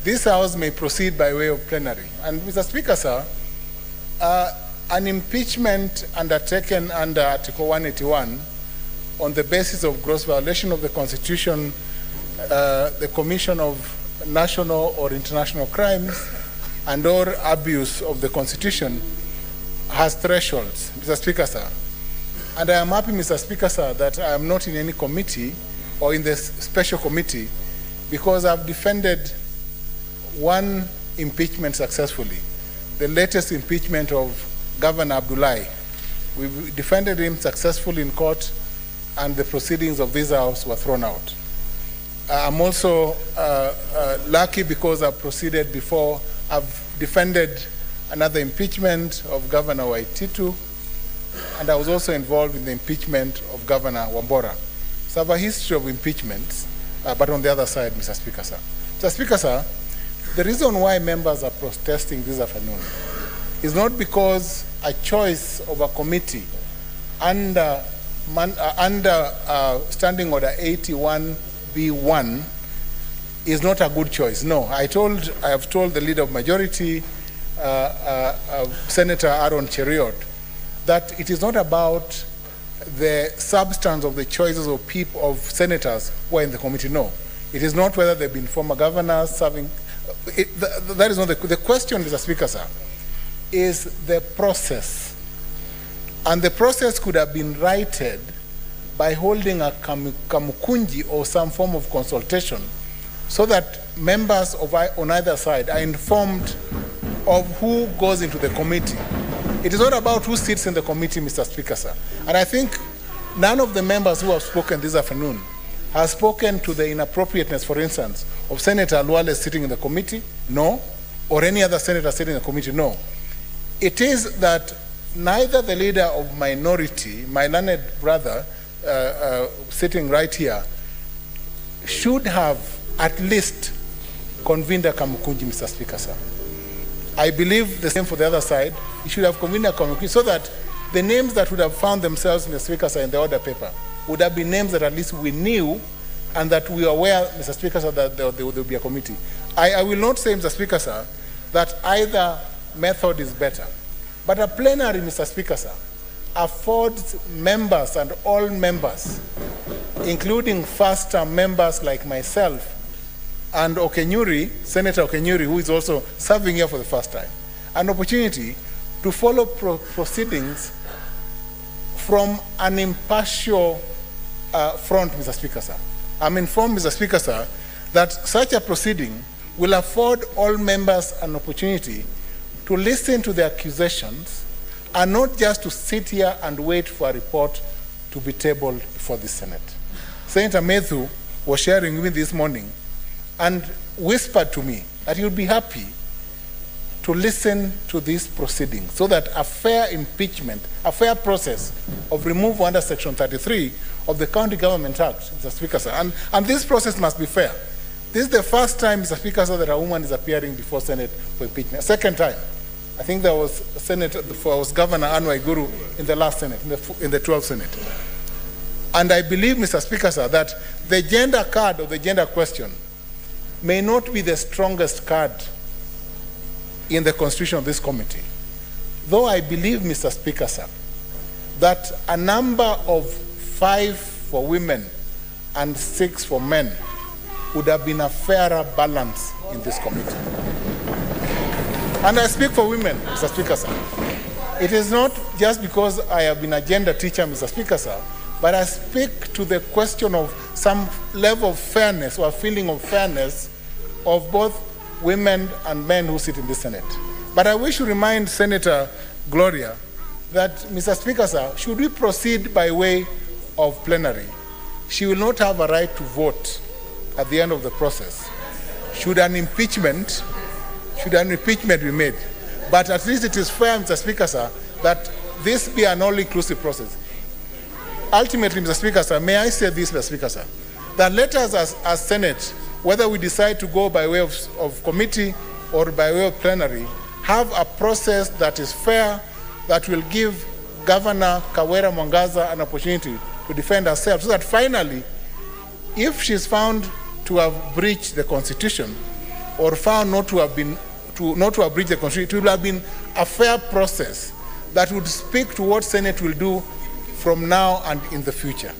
this House may proceed by way of plenary. And Mr. Speaker, sir, an impeachment undertaken under Article 181 on the basis of gross violation of the Constitution, the commission of national or international crimes, and or abuse of the Constitution has thresholds, Mr. Speaker, sir. And I am happy, Mr. Speaker, sir, that I am not in any committee or in the special committee because I've defended one impeachment successfully, the latest impeachment of Governor Abdullahi. We defended him successfully in court, and the proceedings of this House were thrown out. I'm also lucky because I've proceeded before. I've defended another impeachment of Governor Waititu, and I was also involved in the impeachment of Governor Wambora. So I have a history of impeachments, but on the other side, Mr. Speaker, sir. Mr. Speaker, sir, the reason why members are protesting this afternoon is not because a choice of a committee under Standing Order 81B1 is not a good choice. No, I have told the Leader of Majority, Senator Aaron Cheriot, that it is not about the substance of the choices of senators who are in the committee. No, it is not whether they've been former governors serving. That is not the question, Mr. Speaker, sir, is the process. And the process could have been righted by holding a kamukunji or some form of consultation so that members on either side are informed of who goes into the committee. It is not about who sits in the committee, Mr. Speaker, sir. And I think none of the members who have spoken this afternoon has spoken to the inappropriateness, for instance, of Senator Aluale sitting in the committee, no, or any other senator sitting in the committee, no. It is that neither the leader of minority, my learned brother, sitting right here, should have at least convened a kamukunji, Mr. Speaker, sir. I believe the same for the other side. You should have convened a kamukunji so that the names that would have found themselves, Mr. Speaker, sir, in the order paper would have been names that at least we knew and that we are aware, Mr. Speaker, sir, that there will be a committee. I will not say, Mr. Speaker, sir, that either method is better. But a plenary, Mr. Speaker, sir, affords members and all members, including first-term members like myself and Okenyuri, Senator Okenyuri, who is also serving here for the first time, an opportunity to follow proceedings from an impartial front, Mr. Speaker, sir. I'm informed, Mr. Speaker, sir, that such a proceeding will afford all members an opportunity to listen to the accusations and not just to sit here and wait for a report to be tabled before the Senate. Senator Methu was sharing with me this morning and whispered to me that he would be happy to listen to these proceedings so that a fair impeachment, a fair process of removal under Section 33 of the County Government Act, Mr. Speaker, sir, and this process must be fair. This is the first time, Mr. Speaker, sir, that a woman is appearing before Senate for impeachment. Second time. I think there was Governor Anwar Guru in the last Senate, in the 12th Senate. And I believe, Mr. Speaker, sir, that the gender card or the gender question may not be the strongest card in the constitution of this committee. Though I believe, Mr. Speaker, sir, that a number of 5 for women and 6 for men would have been a fairer balance in this committee. And I speak for women, Mr. Speaker, sir. It is not just because I have been a gender teacher, Mr. Speaker, sir, but I speak to the question of some level of fairness or a feeling of fairness of both women and men who sit in the Senate. But I wish to remind Senator Gloria that, Mr. Speaker, sir, should we proceed by way of plenary, she will not have a right to vote at the end of the process. Should an impeachment be made? But at least it is fair, Mr. Speaker, sir, that this be an all-inclusive process. Ultimately, Mr. Speaker, sir, may I say this, Mr. Speaker, sir, that let us as Senate, whether we decide to go by way of committee or by way of plenary, have a process that is fair, that will give Governor Kawera Mwangaza an opportunity to defend herself, so that finally, if she's found to have breached the Constitution, or found not to have breached the Constitution, it would have been a fair process that would speak to what Senate will do from now and in the future.